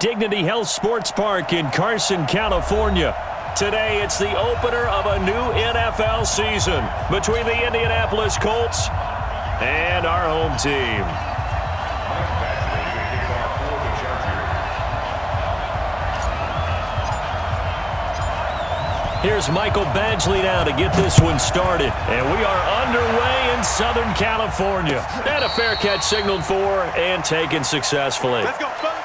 Dignity Health Sports Park in Carson, California. Today, it's the opener of a new NFL season between the Indianapolis Colts and our home team. Here's Michael Badgley now to get this one started. And we are underway in Southern California. And a fair catch signaled for and taken successfully. Let's go, fellas.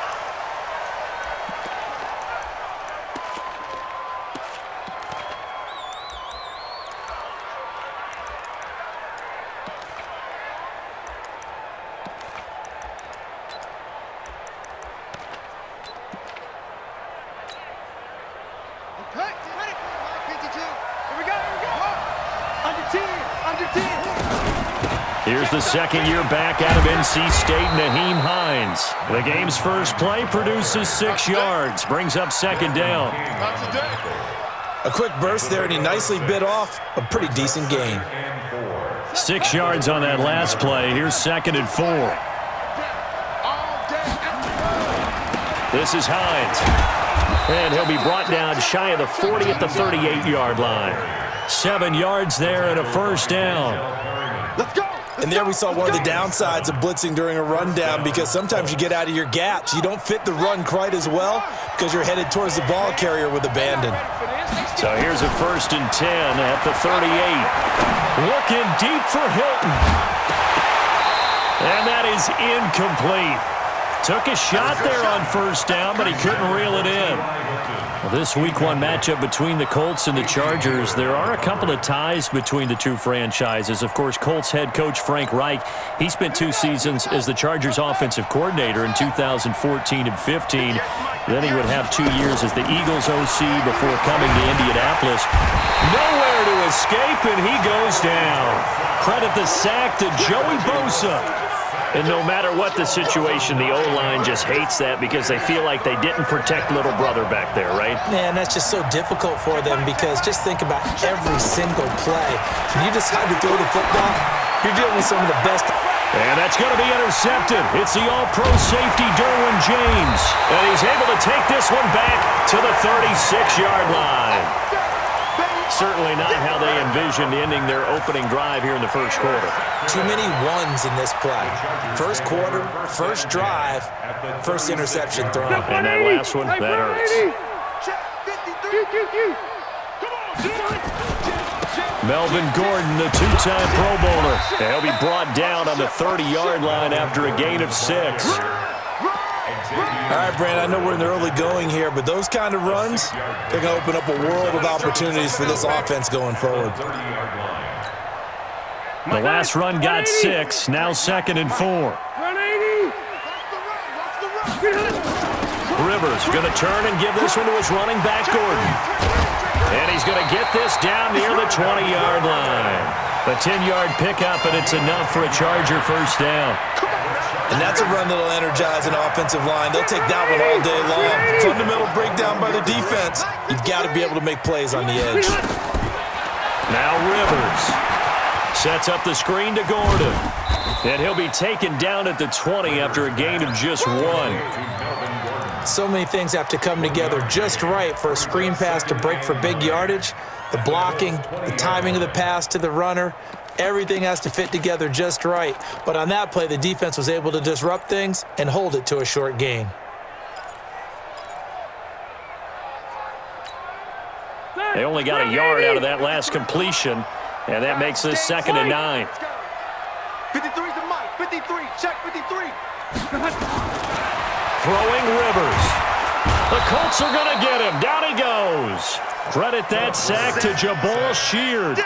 Here's the second year back out of NC State, Nyheim Hines. The game's first play produces 6 yards, brings up second down. A quick burst there, and he nicely bit off a pretty decent gain. 6 yards on that last play. Here's second and 4. This is Hines. And he'll be brought down shy of the 40 at the 38-yard line. 7 yards there and a first down. Let's go. And there we saw one of the downsides of blitzing during a rundown, because sometimes you get out of your gaps. You don't fit the run quite as well because you're headed towards the ball carrier with abandon. So here's a first and 10 at the 38. Looking deep for Hilton. And that is incomplete. Took a shot there on first down, but he couldn't reel it in. Well, this Week 1 matchup between the Colts and the Chargers, there are a couple of ties between the two franchises. Of course, Colts head coach Frank Reich, he spent 2 seasons as the Chargers offensive coordinator in 2014 and 15. Then he would have 2 years as the Eagles OC before coming to Indianapolis. Nowhere to escape, and he goes down. Credit the sack to Joey Bosa. And no matter what the situation, the O-line just hates that because they feel like they didn't protect little brother back there, right? Man, that's just so difficult for them, because just think about every single play. When you decide to throw the football, you're dealing with some of the best. And that's going to be intercepted. It's the all-pro safety, Derwin James. And he's able to take this one back to the 36-yard line. Certainly not how they envisioned ending their opening drive here in the first quarter. Too many ones in this play. First quarter, first drive, first interception thrown. And that last one, that hurts. Melvin Gordon, the 2-time Pro Bowler. He'll be brought down on the 30-yard line after a gain of 6. All right, Brandon, I know we're in the early going here, but those kind of runs, they're going to open up a world of opportunities for this offense going forward. The last run got 6, now second and 4. Rivers going to turn and give this one to his running back, Gordon. And he's going to get this down near the 20-yard line. A 10-yard pickup, and it's enough for a Charger first down. And that's a run that'll energize an offensive line. They'll take that one all day long. Fundamental breakdown by the defense. You've got to be able to make plays on the edge. Now Rivers sets up the screen to Gordon. And he'll be taken down at the 20 after a gain of just 1. So many things have to come together just right for a screen pass to break for big yardage. The blocking, the timing of the pass to the runner, everything has to fit together just right. But on that play, the defense was able to disrupt things and hold it to a short gain. They only got a yard out of that last completion, and that makes this second and 9. 53's the mic. 53. Check 53. Throwing Rivers. The Colts are going to get him. Down he goes. Credit that sack to Jabal Sheard.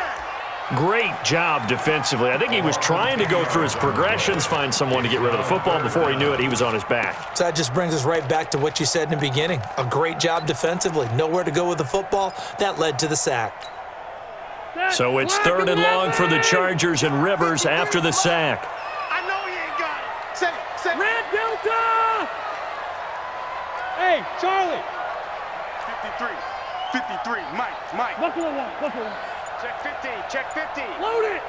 Great job defensively. I think he was trying to go through his progressions, find someone to get rid of the football. Before he knew it, he was on his back. So that just brings us right back to what you said in the beginning. A great job defensively. Nowhere to go with the football. That led to the sack. So it's third and long for the Chargers, and Rivers after the sack. I know he ain't got it. Say. Red Delta! Hey, Charlie. 53. Mike. Buffalo one. Check 50. Check 50. Load it.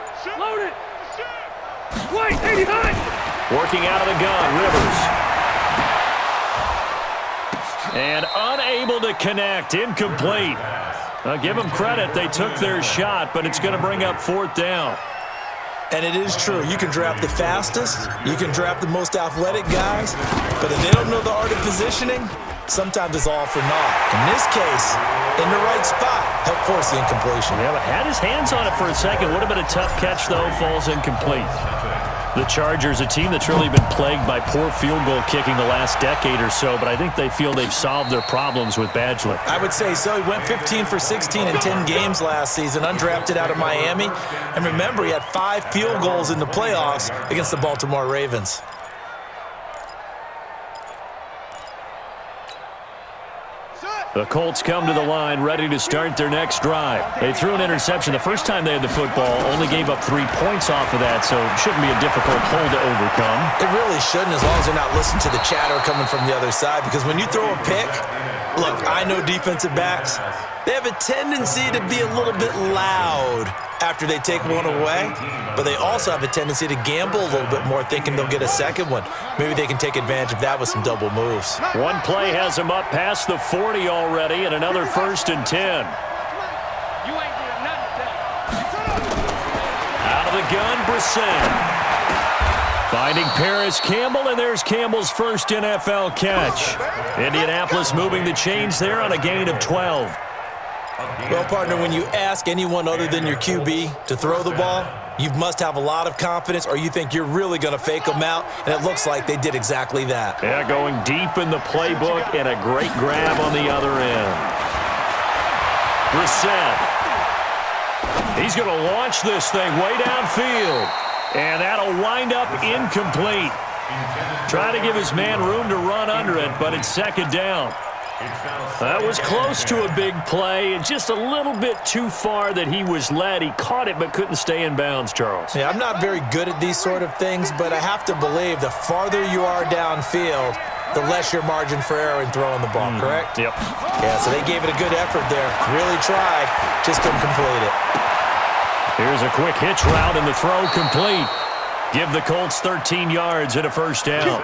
Wait, 89. Working out of the gun, Rivers. And unable to connect. Incomplete. Give them credit. They took their shot, but it's going to bring up 4th down. And it is true. You can draft the fastest. You can draft the most athletic guys. But if they don't know the art of positioning, sometimes it's all for naught. In this case, in the right spot, helped force the incompletion. Yeah, but had his hands on it for a second. Would have been a tough catch, though. Falls incomplete. The Chargers, a team that's really been plagued by poor field goal kicking the last decade or so, but I think they feel they've solved their problems with Badgley. I would say so. He went 15 for 16 in 10 games last season, undrafted out of Miami. And remember, he had 5 field goals in the playoffs against the Baltimore Ravens. The Colts come to the line ready to start their next drive. They threw an interception the first time they had the football, only gave up 3 points off of that, so it shouldn't be a difficult hole to overcome. It really shouldn't, as long as they're not listening to the chatter coming from the other side, because when you throw a pick, look, I know defensive backs, they have a tendency to be a little bit loud after they take one away, but they also have a tendency to gamble a little bit more, thinking they'll get a second one. Maybe they can take advantage of that with some double moves. One play has them up past the 40 already, and another 1st and 10. You ain't doing nothing. Out of the gun, Brissett. Finding Paris Campbell, and there's Campbell's first NFL catch. Indianapolis moving the chains there on a gain of 12. Well, partner, when you ask anyone other than your QB to throw the ball, you must have a lot of confidence, or you think you're really going to fake them out, and it looks like they did exactly that. Yeah, going deep in the playbook, and a great grab on the other end. Brissett. He's going to launch this thing way downfield, and that'll wind up incomplete. Try to give his man room to run under it, but it's 2nd down. That was close to a big play, and just a little bit too far that he was led. He caught it but couldn't stay in bounds, Charles. Yeah, I'm not very good at these sort of things, but I have to believe the farther you are downfield, the less your margin for error in throwing the ball, correct? Yep. Yeah, so they gave it a good effort there. Really tried, just couldn't complete it. Here's a quick hitch route, and the throw complete. Give the Colts 13 yards and a 1st down.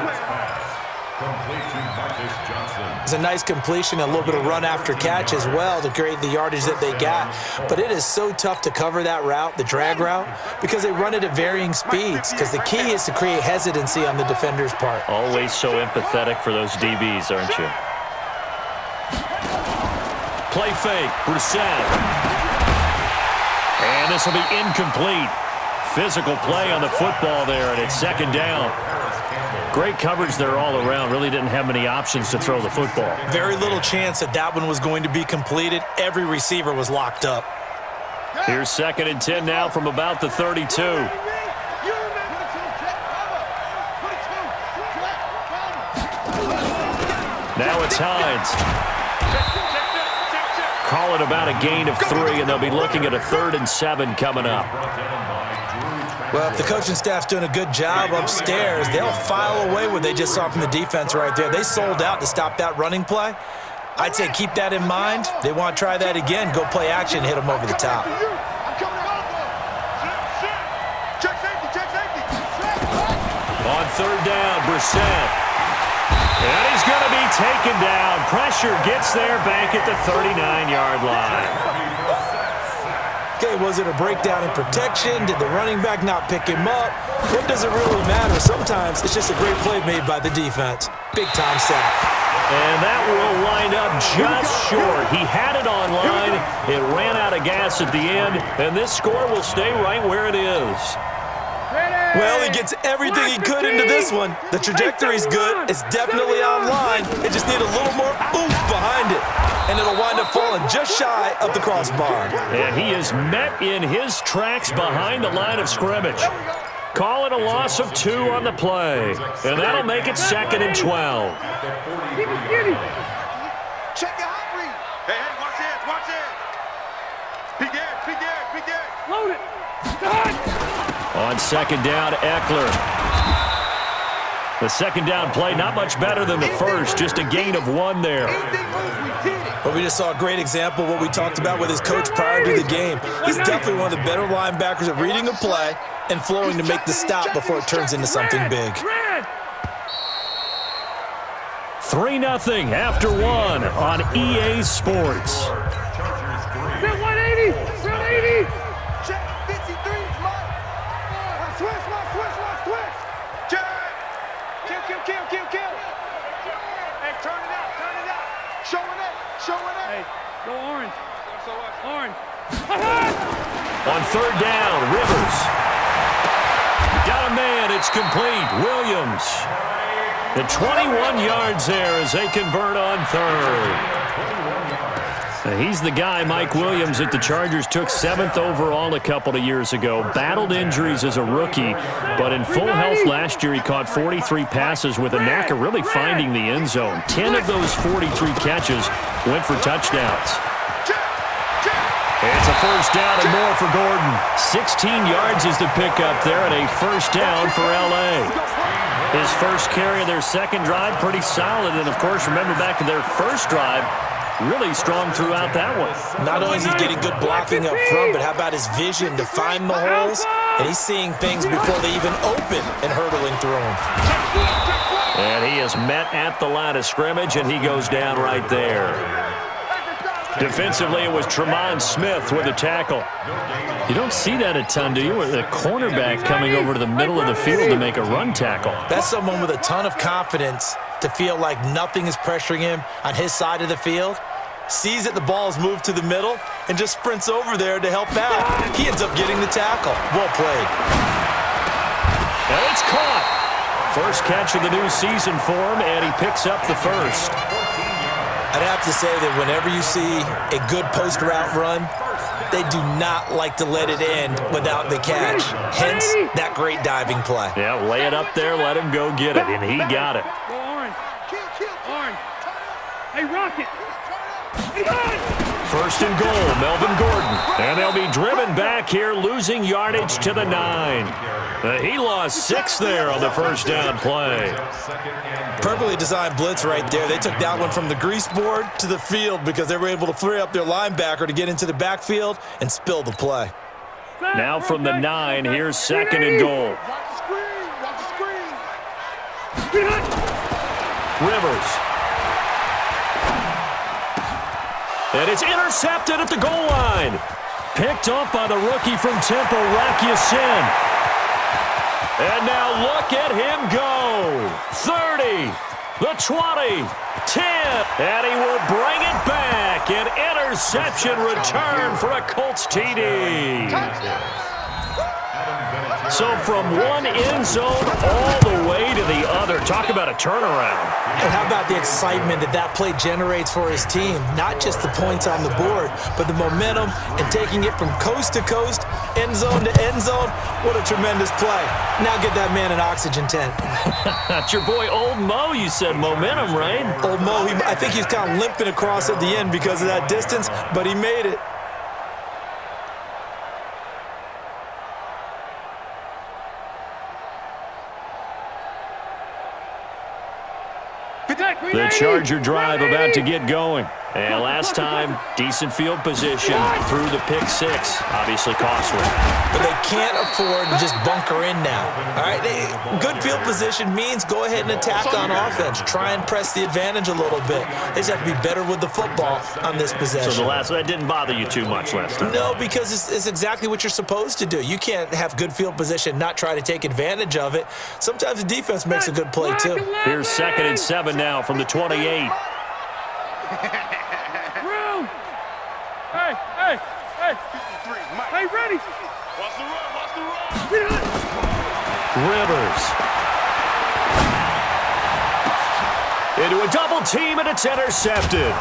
It's a nice completion, a little bit of run after catch as well to create the yardage that they got. But it is so tough to cover that route, the drag route, because they run it at varying speeds, because the key is to create hesitancy on the defender's part. Always so empathetic for those DBs, aren't you? Play fake, Brissett. And this will be incomplete. Physical play on the football there, and it's 2nd down. Great coverage there all around. Really didn't have many options to throw the football. Very little chance that that one was going to be completed. Every receiver was locked up. Here's 2nd and 10 now from about the 32. Now it's Hines. Call it about a gain of 3, and they'll be looking at a 3rd and 7 coming up. Well, if the coaching staff's doing a good job upstairs, they'll file away what they just saw from the defense right there. They sold out to stop that running play. I'd say keep that in mind. They want to try that again. Go play action, hit them over the top. On 3rd down, Brissett. And he's going to be taken down. Pressure gets there back at the 39-yard line. Okay, was it a breakdown in protection? Did the running back not pick him up? What does it really matter? Sometimes it's just a great play made by the defense. Big-time sack. And that will wind up just short. He had it on line. It ran out of gas at the end, and this score will stay right where it is. Well, he gets everything he could into this one. The trajectory's good. It's definitely on line. It just need a little more oomph behind it, and it'll wind up falling just shy of the crossbar. And he is met in his tracks behind the line of scrimmage. Call it a loss of 2 on the play, and that'll make it 2nd and 12. Check your hot read. Hey, watch it. Peek it. Load it. On 2nd down, Eckler. The 2nd down play, not much better than the first, just a gain of 1 there. But we just saw a great example of what we talked about with his coach prior to the game. He's definitely one of the better linebackers at reading a play and flowing to make the stop before it turns into something big. 3-0 after one on EA Sports. 180! 180! Check 53, Mike. Switch. Check. Kill. Hey, turn it out. Showing it. Hey, go orange. Orange. On third down, Rivers. Got a man, it's complete. Williams. The 21 yards there as they convert on third. He's the guy, Mike Williams, that the Chargers took 7th overall a couple of years ago. Battled injuries as a rookie, but in full health last year, he caught 43 passes with a knack of really finding the end zone. 10 of those 43 catches went for touchdowns. It's a first down and more for Gordon. 16 yards is the pickup there, and a first down for L.A. His first carry of their second drive, pretty solid. And, of course, remember back to their first drive, really strong throughout that one. Not only is he getting good blocking up front, but how about his vision to find the holes? And he's seeing things before they even open and hurdling through them. And he is met at the line of scrimmage, and he goes down right there. Defensively, it was Tremont Smith with a tackle. You don't see that a ton, do you? With a cornerback coming over to the middle of the field to make a run tackle. That's someone with a ton of confidence to feel like nothing is pressuring him on his side of the field. Sees that the ball is moved to the middle and just sprints over there to help out. He ends up getting the tackle. Well played. And it's caught. First catch of the new season for him, and he picks up the first. I'd have to say that whenever you see a good post route run, they do not like to let it end without the catch. Hence, that great diving play. Yeah, lay it up there, let him go get it, and he got it. Go orange. Orange. Hey, Rocket. First and goal, Melvin Gordon. And they'll be driven back here, losing yardage to the 9. He lost 6 there on the first down play. Perfectly designed blitz right there. They took that one from the grease board to the field because they were able to free up their linebacker to get into the backfield and spill the play. Now from the 9, here's second and goal. Rivers. And it's intercepted at the goal line. Picked up by the rookie from Temple, Rakiasin. And now look at him go. 30, the 20, 10. And he will bring it back. An interception return for a Colts TD. So from one end zone all the way to the other. Talk about a turnaround. And how about the excitement that play generates for his team? Not just the points on the board, but the momentum and taking it from coast to coast, end zone to end zone. What a tremendous play. Now get that man an oxygen tent. That's your boy Old Mo. You said momentum, right? Old Mo, I think he's kind of limping across at the end because of that distance, but he made it. The Charger drive about to get going. And last time, decent field position through the pick 6. Obviously costly. But they can't afford to just bunker in now. All right, good field position means go ahead and attack on offense. Try and press the advantage a little bit. They just have to be better with the football on this possession. So that didn't bother you too much last time? No, because it's exactly what you're supposed to do. You can't have good field position, not try to take advantage of it. Sometimes the defense makes a good play, too. Here's 2nd and 7 now from the 28. Room! Hey! Hey, ready! Watch the run! Rivers. Into a double team, and it's intercepted.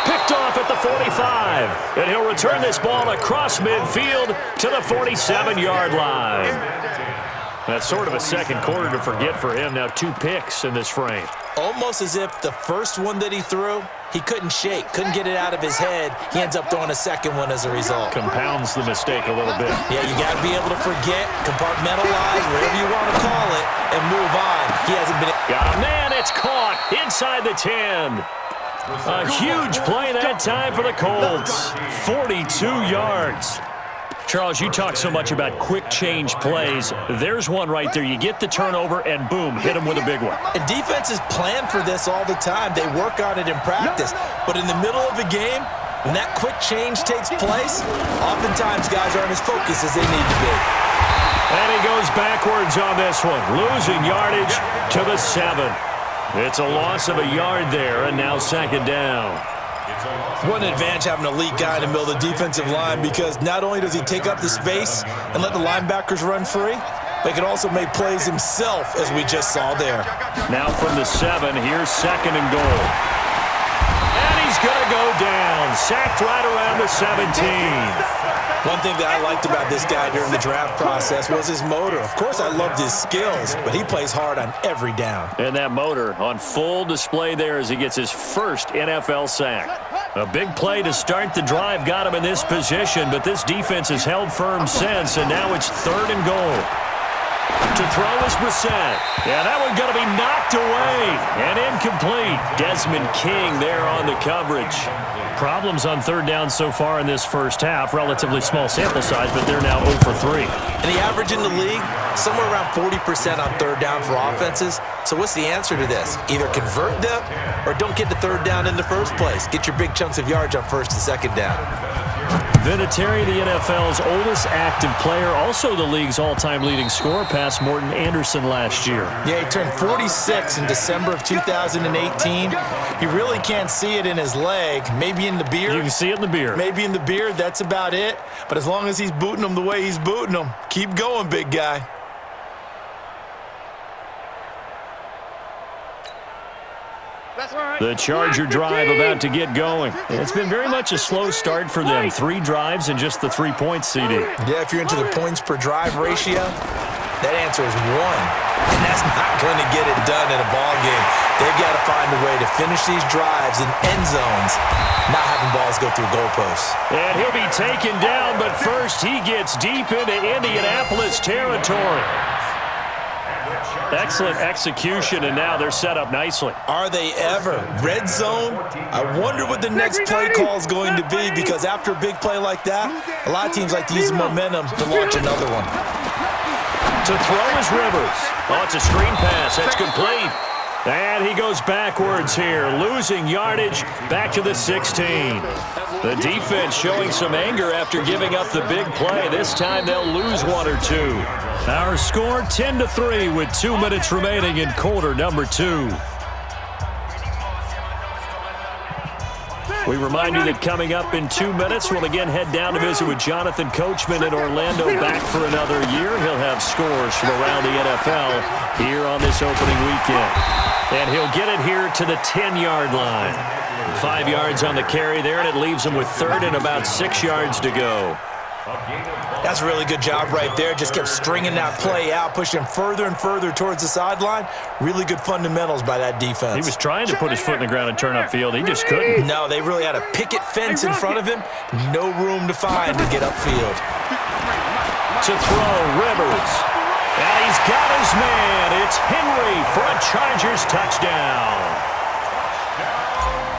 Picked off at the 45. And he'll return this ball across midfield to the 47-yard line. That's sort of a second quarter to forget for him. Now 2 picks in this frame. Almost as if the first one that he threw, he couldn't shake, couldn't get it out of his head. He ends up throwing a second one as a result. Compounds the mistake a little bit. Yeah, you got to be able to forget, compartmentalize, whatever you want to call it, and move on. He hasn't been... Got a man, it's caught inside the 10. A huge play that time for the Colts. 42 yards. Charles, you talk so much about quick change plays. There's one right there. You get the turnover, and boom, hit them with a big one. And defenses plan for this all the time. They work on it in practice. But in the middle of a game, when that quick change takes place, oftentimes guys aren't as focused as they need to be. And he goes backwards on this one, losing yardage to the 7. It's a loss of a yard there, and now second down. What an advantage having an elite guy in the middle of the defensive line, because not only does he take up the space and let the linebackers run free, but he can also make plays himself, as we just saw there. Now from the 7, here's second and goal. And he's going to go down, sacked right around the 17. One thing that I liked about this guy during the draft process was his motor. Of course, I loved his skills, but he plays hard on every down. And that motor on full display there as he gets his first NFL sack. A big play to start the drive got him in this position, but this defense has held firm since, and now it's third and goal. To throw is Brissett. Yeah, that one going to be knocked away and incomplete. Desmond King there on the coverage. Problems on third down so far in this first half. Relatively small sample size, but they're now 0 for 3. And the average in the league, somewhere around 40% on third down for offenses. So what's the answer to this? Either convert them or don't get the third down in the first place. Get your big chunks of yards on first and second down. Vinatieri, the NFL's oldest active player, also the league's all-time leading scorer, past Morton Anderson last year. Yeah, he turned 46 in December of 2018. He really can't see it in his leg, maybe in the beard. You can see it in the beard. Maybe in the beard, that's about it. But as long as he's booting them the way he's booting them, keep going, big guy. The Charger drive about to get going. It's been very much a slow start for them. 3 drives and just the 3 points, CD. Yeah, if you're into the points per drive ratio, that answer is 1. And that's not going to get it done in a ball game. They've got to find a way to finish these drives in end zones, not having balls go through goalposts. And he'll be taken down, but first he gets deep into Indianapolis territory. Excellent execution, and now they're set up nicely. Are they ever? Red zone? I wonder what the next play call is going to be, because after a big play like that, a lot of teams like to use the momentum to launch another one. To throw is Rivers. Oh, it's a screen pass. That's complete. And he goes backwards here, losing yardage back to the 16. The defense showing some anger after giving up the big play. This time they'll lose 1 or 2. Our score 10-3 with 2 minutes remaining in quarter number 2. We remind you that coming up in 2 minutes, we'll again head down to visit with Jonathan Coachman in Orlando, back for another year. He'll have scores from around the NFL here on this opening weekend. And he'll get it here to the 10-yard line. 5 yards on the carry there, and it leaves him with third and about 6 yards to go. That's a really good job right there. Just kept stringing that play out, pushing him further and further towards the sideline. Really good fundamentals by that defense. He was trying to put his foot in the ground and turn upfield. He just couldn't. No, they really had a picket fence in front of him. No room to find to get upfield. To throw, Rivers. And he's got his man. It's Henry for a Chargers touchdown.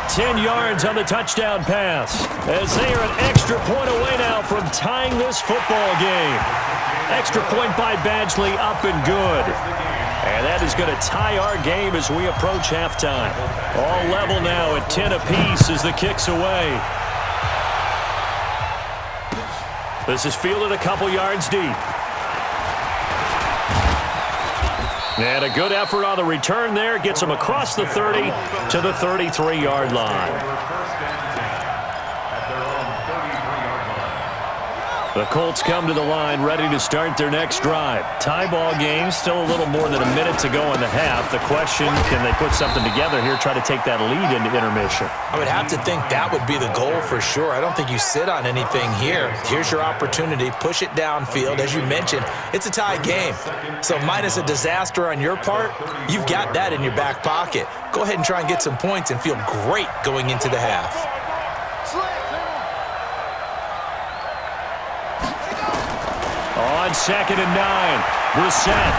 10 yards on the touchdown pass, as they are an extra point away now from tying this football game. Extra point by Badgley, up and good. And that is going to tie our game as we approach halftime. All level now at 10 apiece as the kick's away. This is fielded a couple yards deep. And a good effort on the return there. Gets him across the 30 to the 33-yard line. The Colts come to the line ready to start their next drive. Tie ball game, still a little more than a minute to go in the half. The question, can they put something together here, try to take that lead into intermission? I would have to think that would be the goal for sure. I don't think you sit on anything here. Here's your opportunity. Push it downfield. As you mentioned, it's a tie game. So minus a disaster on your part, you've got that in your back pocket. Go ahead and try and get some points and feel great going into the half. On 2nd and 9, Brissett.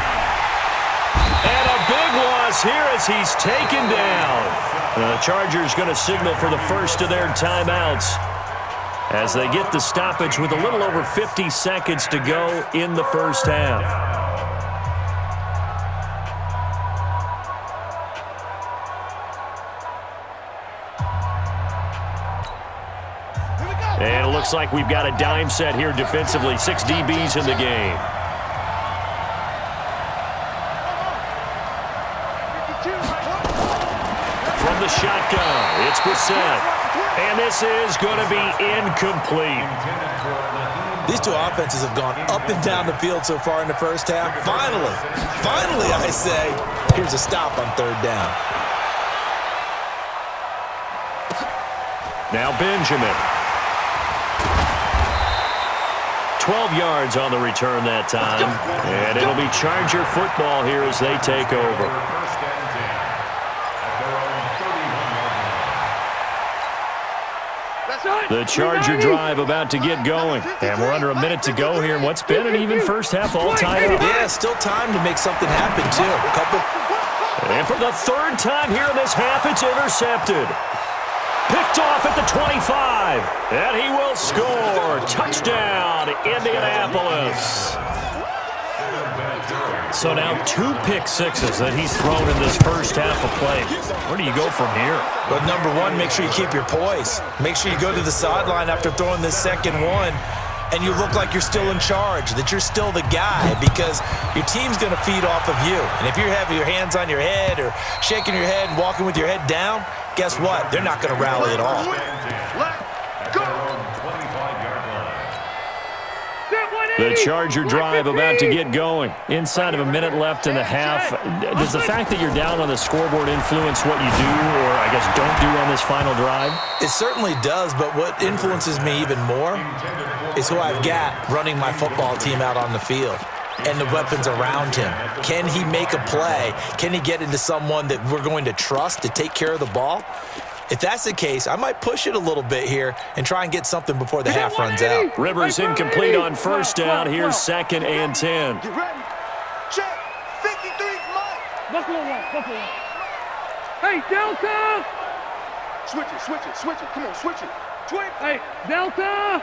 And a big loss here as he's taken down. The Chargers going to signal for the first of their timeouts. as they get the stoppage with a little over 50 seconds to go in the first half. And it looks like we've got a dime set here defensively. 6 DBs in the game. From the shotgun, it's Brissett. And this is going to be incomplete. These two offenses have gone up and down the field so far in the first half. Finally, I say, here's a stop on third down. Now Benjamin. 12 yards on the return that time. And it'll be Charger football here as they take over. The Charger drive about to get going. And we're under a minute to go here in what's been an even first half all tied up. Yeah, still time to make something happen, too. And for the third time here in this half, it's intercepted. Picked off at the 25. And he will score. Touchdown, Indianapolis. So now 2 pick sixes that he's thrown in this first half of play. Where do you go from here? But number one, make sure you keep your poise. Make sure you go to the sideline after throwing this second one, and you look like you're still in charge, that you're still the guy, because your team's going to feed off of you. And if you're having your hands on your head or shaking your head and walking with your head down, guess what? They're not going to rally at all. The Charger drive about to get going. Inside of a minute left in the half. Does the fact that you're down on the scoreboard influence what you do, or I guess don't do on this final drive? It certainly does, but what influences me even more is who I've got running my football team out on the field and the weapons around him. Can he make a play? Can he get into someone that we're going to trust to take care of the ball? If that's the case, I might push it a little bit here and try and get something before the half runs out. Rivers incomplete on first down. Here's 2nd and 10. Get ready. Check. 53, Mike. Buffalo one. Hey, Delta! Switch it. Come on, switch it. 20. Hey, Delta!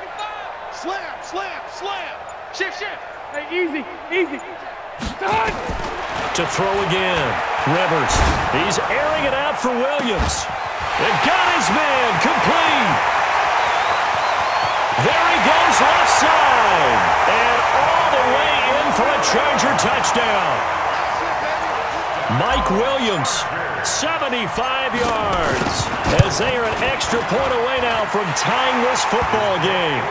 25. Slam. Shift. Hey, easy. Done! To throw again. Rivers. He's airing it out for Williams. They've got his man complete. There he goes left side. And all the way in for a Charger touchdown. Mike Williams, 75 yards. As they are an extra point away now from tying this football game.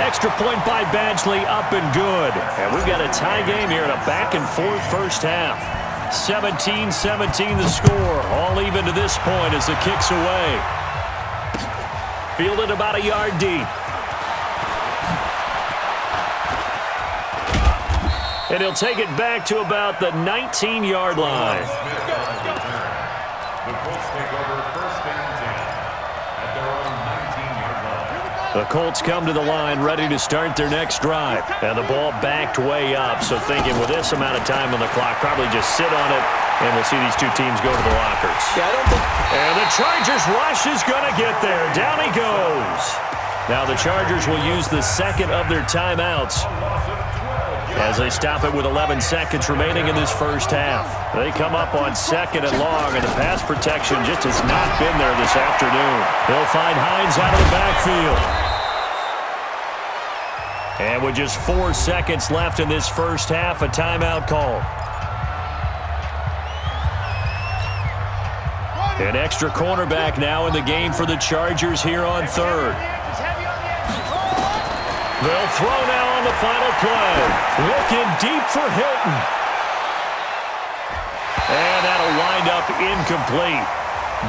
Extra point by Badgley, up and good. And we've got a tie game here in a back-and-forth first half. 17-17 the score. All even to this point as the kick's away. Fielded about a yard deep. And he'll take it back to about the 19-yard line. The Colts come to the line ready to start their next drive. And the ball backed way up. So thinking with this amount of time on the clock, probably just sit on it, and we'll see these two teams go to the lockers. Yeah, I don't think... And the Chargers rush is going to get there. Down he goes. Now the Chargers will use the second of their timeouts as they stop it with 11 seconds remaining in this first half. They come up on 2nd and long, and the pass protection just has not been there this afternoon. They'll find Hines out of the backfield. And with just 4 seconds left in this first half, a timeout call. An extra cornerback now in the game for the Chargers here on 3rd. They'll throw now on the final play. Looking deep for Hilton. And that'll wind up incomplete.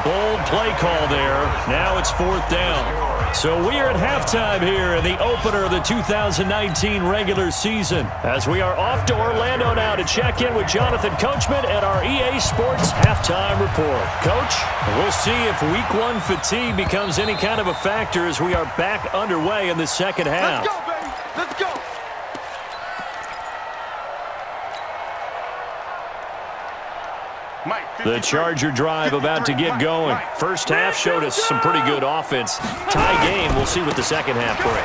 Bold play call there. Now it's 4th down. So we are at halftime here in the opener of the 2019 regular season, as we are off to Orlando now to check in with Jonathan Coachman at our EA Sports Halftime Report. Coach, we'll see if Week 1 fatigue becomes any kind of a factor as we are back underway in the second half. Let's go, baby. Let's go. The Charger drive about to get going. First half showed us some pretty good offense. Tie game. We'll see what the second half brings.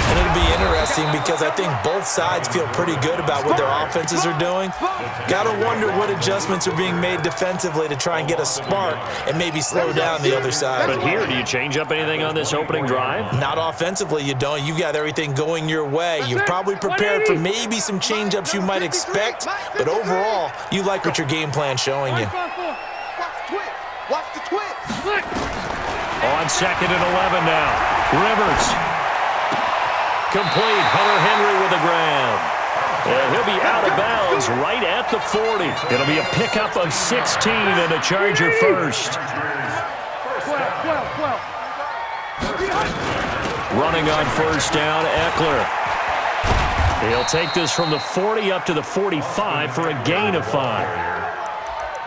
And it'll be interesting because I think both sides feel pretty good about what their offenses are doing. Got to wonder what adjustments are being made defensively to try and get a spark and maybe slow down the other side. But here, do you change up anything on this opening drive? Not offensively, you don't. You've got everything going your way. You're probably prepared for maybe some change-ups you might expect, but overall, you like what your game plan's showing you. Watch the twist. On 2nd and 11 now. Rivers. Complete. Hunter Henry with the grab. And he'll be out of bounds right at the 40. It'll be a pickup of 16 and a Charger first. 12. Running on first down, Eckler. He'll take this from the 40 up to the 45 for a gain of 5.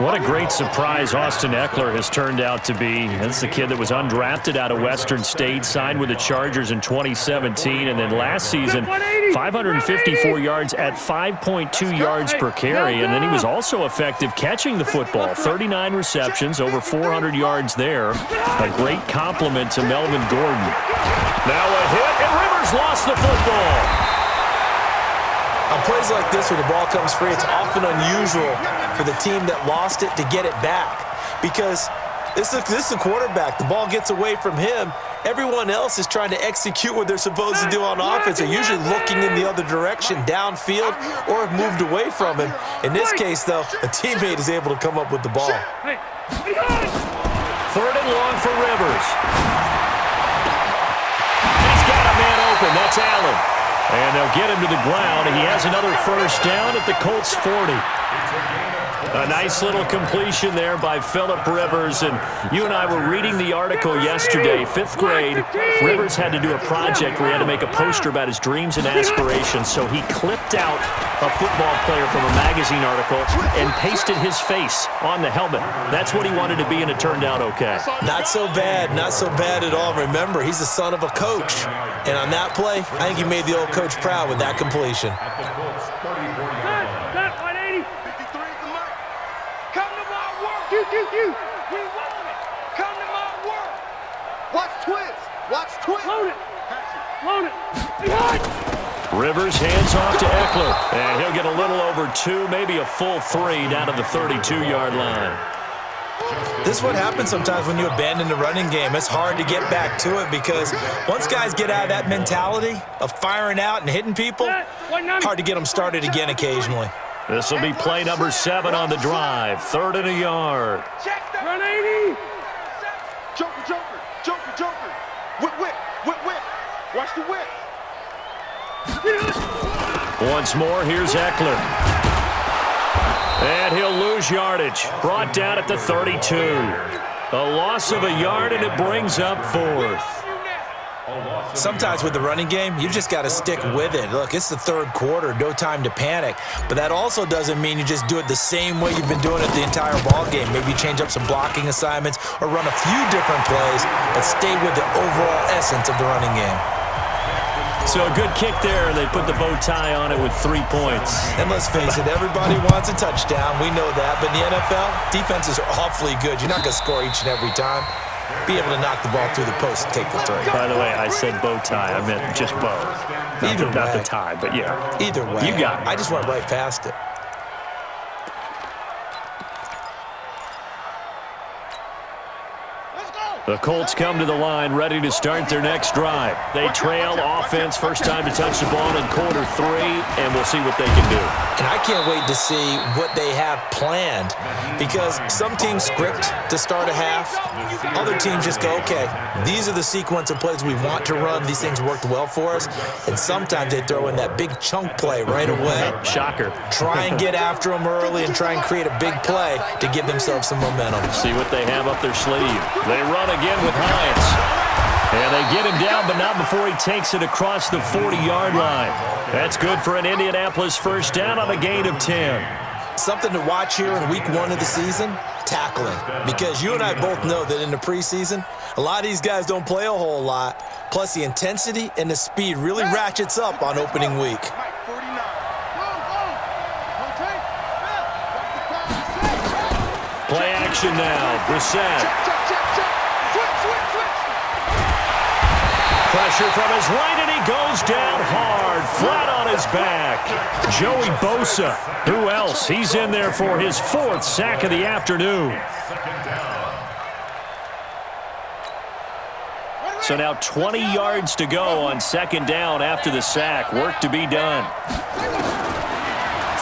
What a great surprise Austin Eckler has turned out to be. That's the kid that was undrafted out of Western State, signed with the Chargers in 2017, and then last season, 554 yards at 5.2 yards per carry, and then he was also effective catching the football. 39 receptions, over 400 yards there. A great compliment to Melvin Gordon. Now a hit, and Rivers lost the football. On plays like this where the ball comes free, it's often unusual for the team that lost it to get it back because this is the quarterback. The ball gets away from him. Everyone else is trying to execute what they're supposed to do on offense. They're usually looking in the other direction, downfield, or have moved away from him. In this case, though, a teammate is able to come up with the ball. 3rd and long for Rivers. He's got a man open. That's Allen. And they'll get him to the ground. He has another first down at the Colts 40. A nice little completion there by Phillip Rivers. And you and I were reading the article yesterday, 5th grade. Rivers had to do a project where he had to make a poster about his dreams and aspirations. So he clipped out a football player from a magazine article and pasted his face on the helmet. That's what he wanted to be, and it turned out okay. Not so bad at all. Remember, he's the son of a coach. And on that play, I think he made the old coach proud with that completion. Come to my work. Watch twist. Load it. Rivers hands off to Eckler. And he'll get a little over 2, maybe a full 3 down to the 32-yard line. This is what happens sometimes when you abandon the running game. It's hard to get back to it because once guys get out of that mentality of firing out and hitting people, hard to get them started again occasionally. This will be play number 7 on the drive. 3rd and a yard. Run 80. Joker. Whip. Watch the whip. Once more, here's Eckler. And he'll lose yardage. Brought down at the 32. A loss of a yard, and it brings up 4th. Sometimes with the running game, you just got to stick with it. Look, it's the 3rd quarter, no time to panic. But that also doesn't mean you just do it the same way you've been doing it the entire ball game. Maybe you change up some blocking assignments or run a few different plays, but stay with the overall essence of the running game. So a good kick there. They put the bow tie on it with 3 points. And let's face it, everybody wants a touchdown. We know that. But in the NFL, defenses are awfully good. You're not going to score each and every time. Be able to knock the ball through the post and take the throw. By the way, I said bow tie. I meant just bow. Not the tie, but yeah. Either way. You got it. I just went right past it. The Colts come to the line ready to start their next drive. They trail offense, first time to touch the ball in quarter 3, and we'll see what they can do. And I can't wait to see what they have planned because some teams script to start a half. Other teams just go, okay, these are the sequence of plays we want to run. These things worked well for us. And sometimes they throw in that big chunk play right away. Shocker. Try and get after them early and try and create a big play to give themselves some momentum. See what they have up their sleeve. They run again with Hines. And they get him down, but not before he takes it across the 40-yard line. That's good for an Indianapolis first down on a gain of 10. Something to watch here in week 1 of the season, tackling. Because you and I both know that in the preseason, a lot of these guys don't play a whole lot. Plus, the intensity and the speed really ratchets up on opening week. action now. Brissett. Pressure from his right, and he goes down hard, flat on his back. Joey Bosa. Who else? He's in there for his 4th sack of the afternoon. So now 20 yards to go on 2nd down after the sack. Work to be done.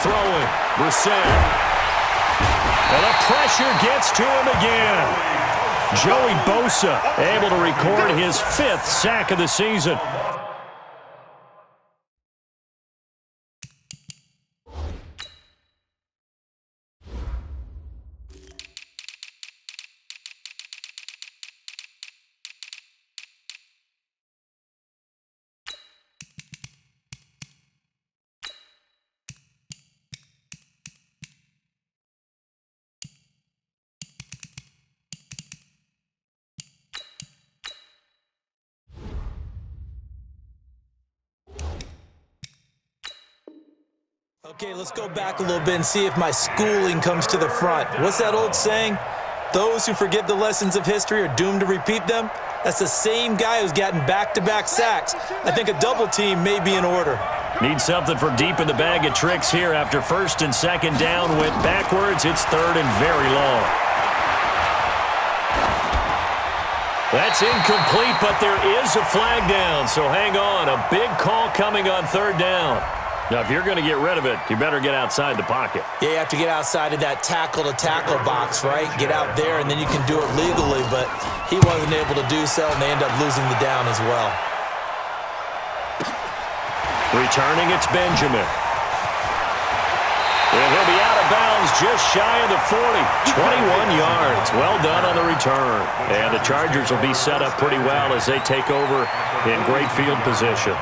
Throwing. Brissett. And the pressure gets to him again. Joey Bosa able to record his 5th sack of the season. Okay, let's go back a little bit and see if my schooling comes to the front. What's that old saying? Those who forget the lessons of history are doomed to repeat them. That's the same guy who's gotten back-to-back sacks. I think a double team may be in order. Need something from deep in the bag of tricks here after 1st and 2nd down. Went backwards. It's 3rd and very long. That's incomplete, but there is a flag down, so hang on. A big call coming on 3rd down. Now, if you're going to get rid of it, you better get outside the pocket. Yeah, you have to get outside of that tackle-to-tackle box, right? Get out there, and then you can do it legally, but he wasn't able to do so, and they end up losing the down as well. Returning, it's Benjamin. And he'll be out of bounds just shy of the 40. 21 yards. Well done on the return. And the Chargers will be set up pretty well as they take over in great field position.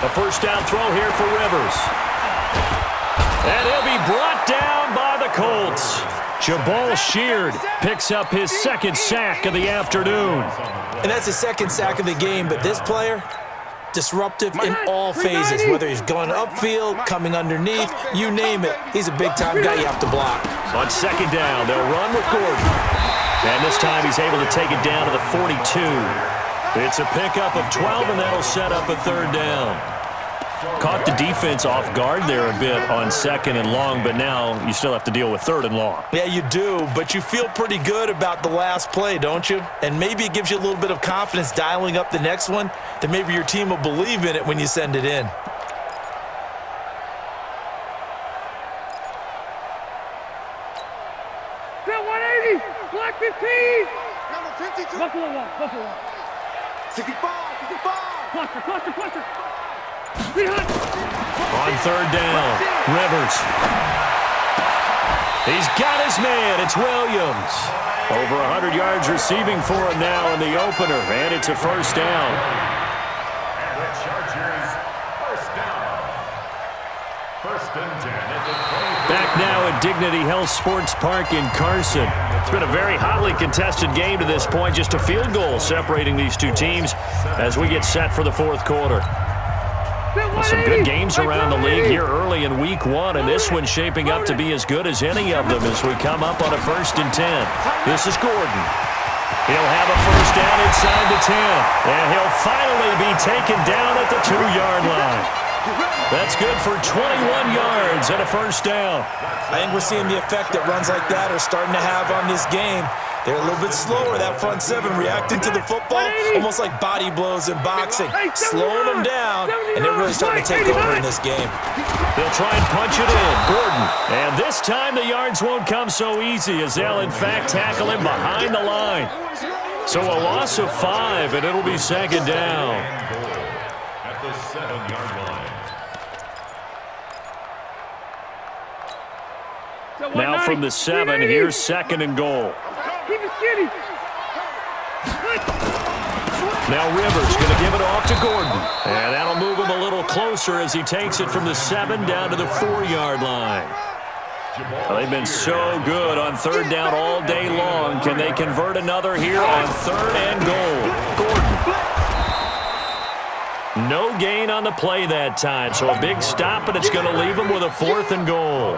A 1st down throw here for Rivers. And he'll be brought down by the Colts. Jabal Sheard picks up his 2nd sack of the afternoon. And that's the 2nd sack of the game, but this player, disruptive in all phases, whether he's going upfield, coming underneath, you name it. He's a big-time guy you have to block. On 2nd down, they'll run with Gordon. And this time he's able to take it down to the 42. It's a pickup of 12, and that'll set up a 3rd down. Caught the defense off guard there a bit on 2nd and long, but now you still have to deal with 3rd and long. Yeah, you do, but you feel pretty good about the last play, don't you? And maybe it gives you a little bit of confidence dialing up the next one, that maybe your team will believe in it when you send it in. Got 180, black 15. Number 52. Buffalo one. 65. Cluster. On 3rd down, Rivers. He's got his man. It's Williams. Over 100 yards receiving for him now in the opener, and it's a 1st down. And the Chargers, 1st down. 1st and 10 at the 20. Back now at Dignity Health Sports Park in Carson. It's been a very hotly contested game to this point. Just a field goal separating these two teams as we get set for the 4th quarter. Some good games around the league here early in week 1, and this one's shaping up to be as good as any of them as we come up on a 1st and 10. This is Gordon. He'll have a 1st down inside the 10, and he'll finally be taken down at the 2-yard line. That's good for 21 yards and a 1st down. I think we're seeing the effect that runs like that are starting to have on this game. They're a little bit slower, that front 7, reacting to the football, almost like body blows in boxing, slowing them down, and they're really starting to take over in this game. They'll try and punch it in. Gordon. And this time the yards won't come so easy as they'll, in fact, tackle him behind the line. So a loss of 5, and it'll be 2nd down. At the 7-yard line. Now from the 7, here's 2nd and goal. Keep it skinny. Now Rivers going to give it off to Gordon. And that'll move him a little closer as he takes it from the 7 down to the 4-yard line. Well, they've been so good on 3rd down all day long. Can they convert another here on 3rd and goal? Gordon. No gain on the play that time, so a big stop, and it's going to leave them with a 4th and goal.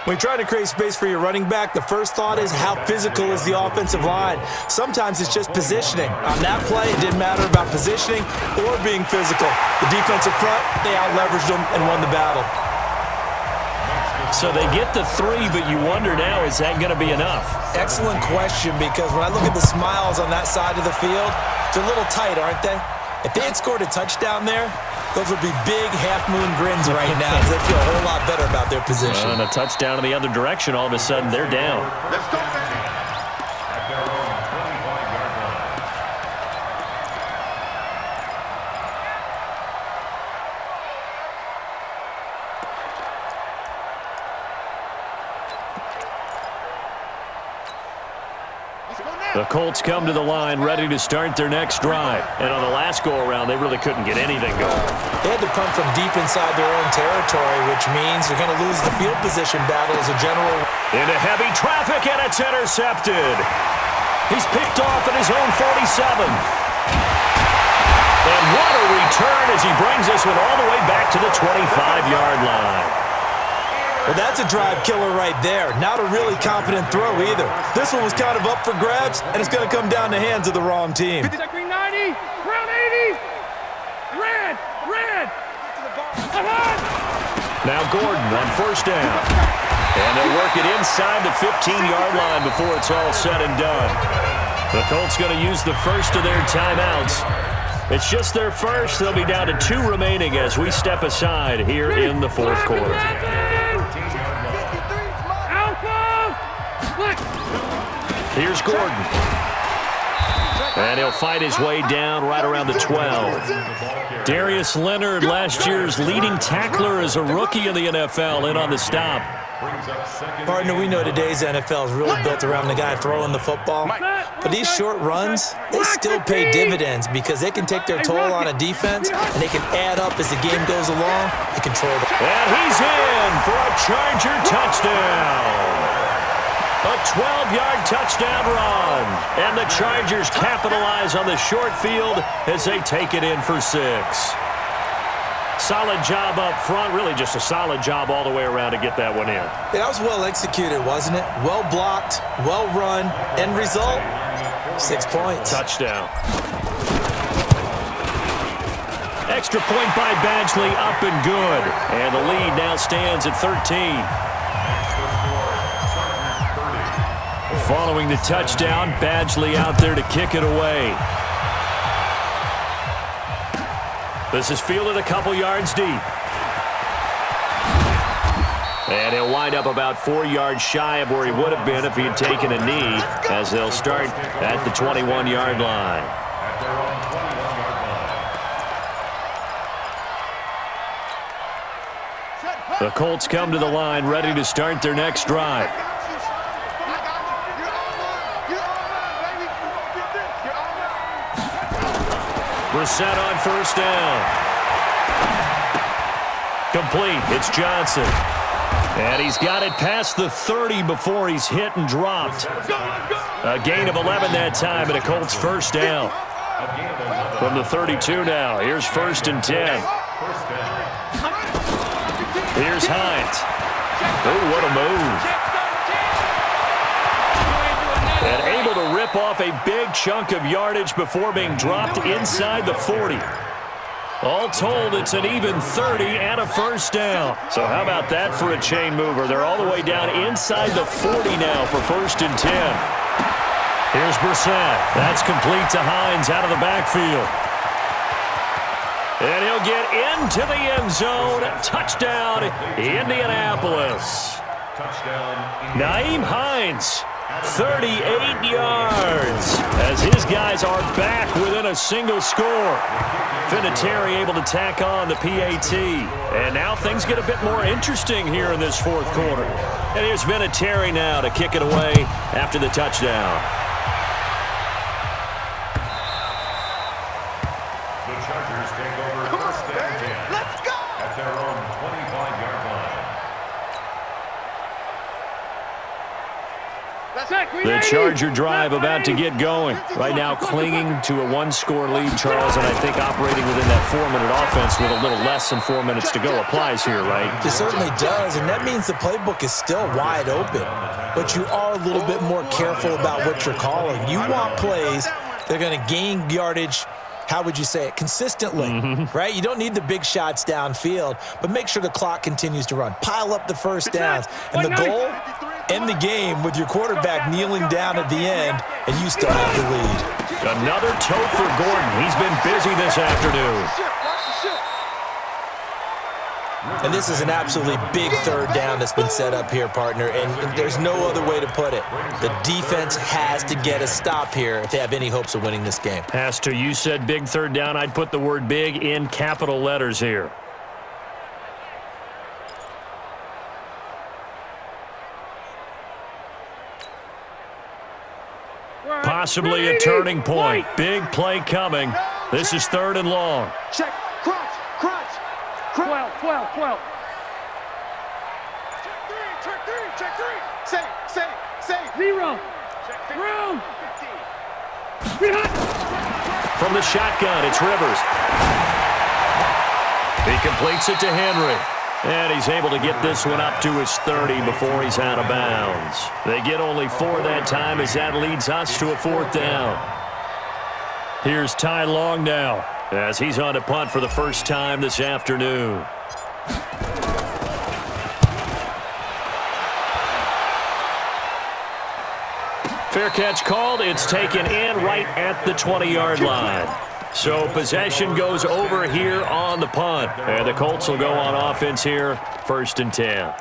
When you're trying to create space for your running back, the first thought is how physical is the offensive line. Sometimes it's just positioning. On that play, it didn't matter about positioning or being physical. The defensive front, they out-leveraged them and won the battle. So they get the 3, but you wonder now, is that going to be enough? Excellent question, because when I look at the smiles on that side of the field, they're a little tight, aren't they? If they had scored a touchdown there, those would be big half-moon grins right now because they feel a whole lot better about their position. And a touchdown in the other direction, all of a sudden they're down. Let's go, man. At their own 25-yard line. The Colts come to the line ready to start their next drive. And on the last go-around, they really couldn't get anything going. They had to punt from deep inside their own territory, which means they're going to lose the field position battle as a general. Into heavy traffic, and it's intercepted. He's picked off at his own 47. And what a return as he brings this one all the way back to the 25-yard line. Well, that's a drive killer right there. Not a really confident throw either. This one was kind of up for grabs, and it's going to come down the hands of the wrong team. Green 90, brown 80, red. Now Gordon on first down. And they'll work it inside the 15-yard line before it's all said and done. The Colts going to use the first of their timeouts. It's just their first. They'll be down to 2 remaining as we step aside here in the fourth quarter. Here's Gordon. And he'll fight his way down right around the 12. Darius Leonard, last year's leading tackler as a rookie in the NFL, in on the stop. Partner, we know today's NFL is really built around the guy throwing the football. But these short runs, they still pay dividends because they can take their toll on a defense, and they can add up as the game goes along and control it. And he's in for a Charger touchdown. A 12-yard touchdown run. And the Chargers capitalize on the short field as they take it in for 6. Solid job up front. Really just a solid job all the way around to get that one in. Yeah, that was well executed, wasn't it? Well blocked, well run. End result, 6 points. Touchdown. Extra point by Badgley, up and good. And the lead now stands at 13. Following the touchdown, Badgley out there to kick it away. This is fielded a couple yards deep. And he'll wind up about 4 yards shy of where he would have been if he had taken a knee, as they'll start at the 21-yard line. The Colts come to the line ready to start their next drive. Brissett on first down. Complete. It's Johnson. And he's got it past the 30 before he's hit and dropped. A gain of 11 that time, and a Colts first down. From the 32 now. Here's 1st and 10. Here's Hines. Oh, what a move. And able to rip off a big chunk of yardage before being dropped inside the 40. All told, it's an even 30 and a first down. So how about that for a chain mover? They're all the way down inside the 40 now for 1st and 10. Here's Brissett. That's complete to Hines out of the backfield. And he'll get into the end zone. Touchdown, Indianapolis. Nyheim Hines. 38 yards as his guys are back within a single score. Vinatieri able to tack on the PAT. And now things get a bit more interesting here in this fourth quarter. And here's Vinatieri now to kick it away after the touchdown. The Chargers take over 1st and 10. Let's go! At their own 25-yard line. Let's The Charger drive about to get going. Right now clinging to a one-score lead, Charles, and I think operating within that 4-minute offense with a little less than 4 minutes to go applies here, right? It certainly does, and that means the playbook is still wide open. But you are a little bit more careful about what you're calling. You want plays that are going to gain yardage, how would you say it, consistently, right? You don't need the big shots downfield, but make sure the clock continues to run. Pile up the first downs. And the goal, end the game with your quarterback kneeling down at the end, and you still have the lead. Another tote for Gordon. He's been busy this afternoon. And this is an absolutely big third down that's been set up here, partner, and there's no other way to put it. The defense has to get a stop here if they have any hopes of winning this game. Pastor, you said big third down. I'd put the word big in capital letters here. Possibly a turning point. Big play coming. This is 3rd and long. Check, crunch. 12. Check three. Say. 0. Check room. From the shotgun, it's Rivers. He completes it to Henry. And he's able to get this one up to his 30 before he's out of bounds. They get only 4 that time as that leads us to a 4th down. Here's Ty Long now as he's on to punt for the first time this afternoon. Fair catch called. It's taken in right at the 20-yard line. So possession goes over here on the punt. And the Colts will go on offense here, 1st and 10.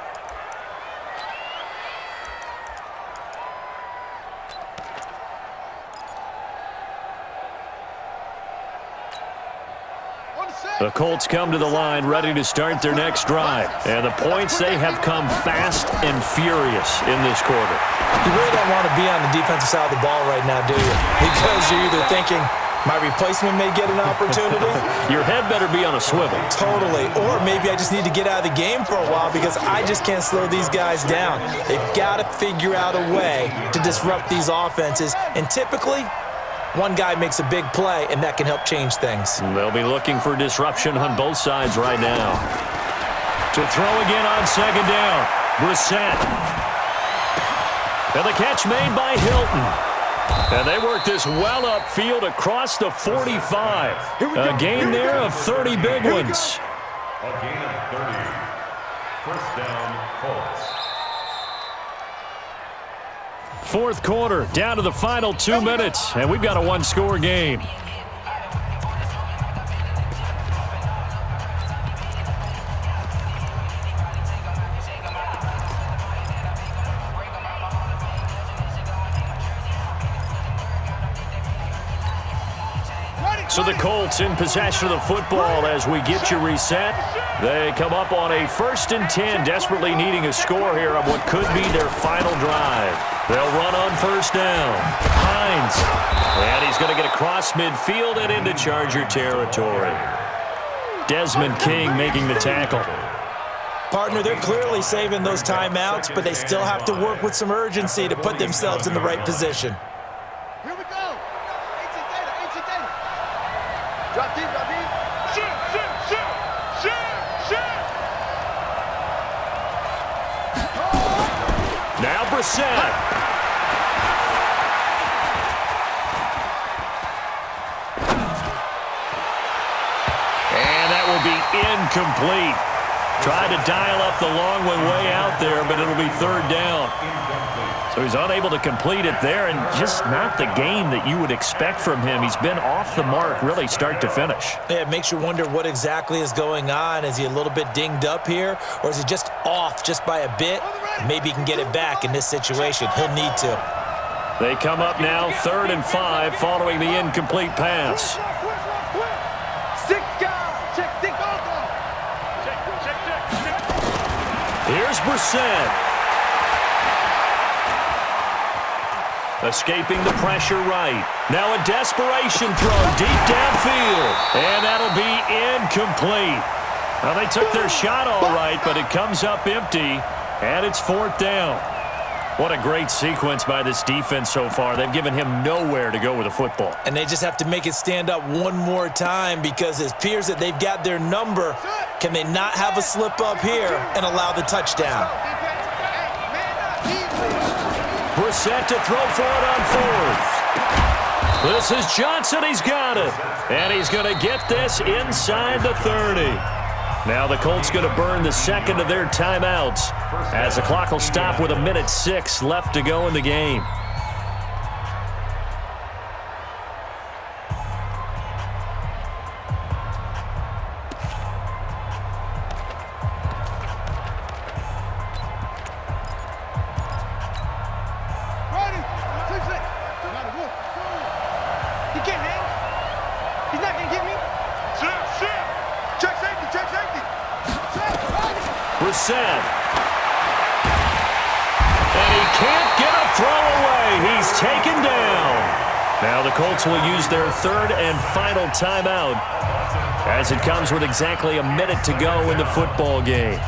The Colts come to the line ready to start their next drive. And the points, they have come fast and furious in this quarter. You really don't want to be on the defensive side of the ball right now, do you? Because you're either thinking, my replacement may get an opportunity. Your head better be on a swivel. Totally. Or maybe I just need to get out of the game for a while because I just can't slow these guys down. They've got to figure out a way to disrupt these offenses. And typically, one guy makes a big play, and that can help change things. They'll be looking for disruption on both sides right now. To throw again on 2nd down. Brissett. And the catch made by Hilton. And they work this well upfield across the 45. A gain there of 30 big ones. A gain of 30. 1st down, Colts. 4th quarter, down to the final 2 minutes, and we've got a one-score game. So the Colts in possession of the football as we get you reset. They come up on a 1st and 10, desperately needing a score here on what could be their final drive. They'll run on 1st down. Hines. And he's going to get across midfield and into Charger territory. Desmond King making the tackle. Partner, they're clearly saving those timeouts, but they still have to work with some urgency to put themselves in the right position. Here we go. Ancient data. Drop deep. Shoot. Now Brissett. And that will be incomplete. Tried to dial up the long one way out there, but it'll be 3rd down. So he's unable to complete it there, and just not the game that you would expect from him. He's been off the mark really start to finish. Yeah, it makes you wonder what exactly is going on. Is he a little bit dinged up here, or is he just off just by a bit? Maybe he can get it back in this situation. He'll need to. They come up now 3rd and 5 following the incomplete pass. Here's Brissett. Escaping the pressure right. Now a desperation throw deep downfield. And that'll be incomplete. Well, they took their shot all right, but it comes up empty, and it's 4th down. What a great sequence by this defense so far. They've given him nowhere to go with the football. And they just have to make it stand up one more time because it appears that they've got their number. Can they not have a slip up here and allow the touchdown? Brissett to throw for it on fourth. This is Johnson. He's got it. And he's going to get this inside the 30. Now the Colts going to burn the second of their timeouts as the clock will stop with 1:06 left to go in the game. He can't hang. He's not going to get me. Check safety, check safety. Brissett. And he can't get a throw away. He's taken down. Now the Colts will use their third and final timeout as it comes with exactly 1 minute to go in the football game.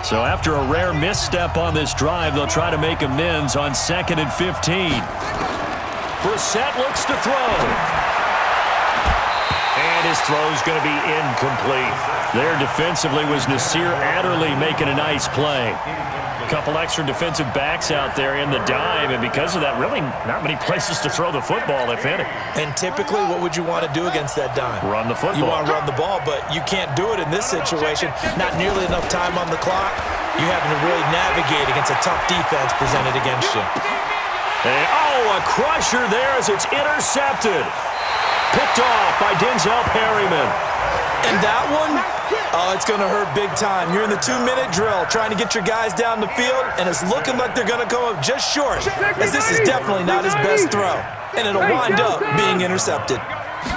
So after a rare misstep on this drive, they'll try to make amends on 2nd and 15. Brissett looks to throw. And his throw's going to be incomplete. There defensively was Nasir Adderley making a nice play. A couple extra defensive backs out there in the dime, and because of that, really not many places to throw the football, if any. And typically, what would you want to do against that dime? Run the football. You want to run the ball, but you can't do it in this situation. Not nearly enough time on the clock. You having to really navigate against a tough defense presented against you. And, oh, a crusher there as it's intercepted. Picked off by Denzel Perryman. And that one, oh, it's going to hurt big time. You're in the 2-minute drill trying to get your guys down the field, and it's looking like they're going to go up just short, as this is definitely not his best throw, and it'll wind up being intercepted.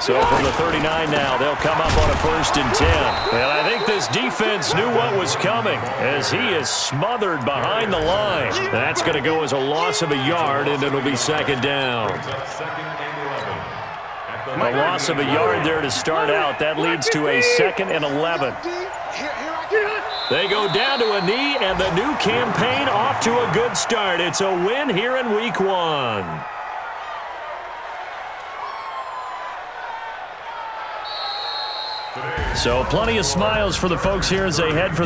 So from the 39 now, they'll come up on a 1st and 10. And I think this defense knew what was coming as he is smothered behind the line. That's going to go as a loss of a yard, and it'll be 2nd down. A loss of a yard there to start out. That leads to a 2nd and 11. They go down to a knee, and the new campaign off to a good start. It's a win here in Week 1. So plenty of smiles for the folks here as they head for the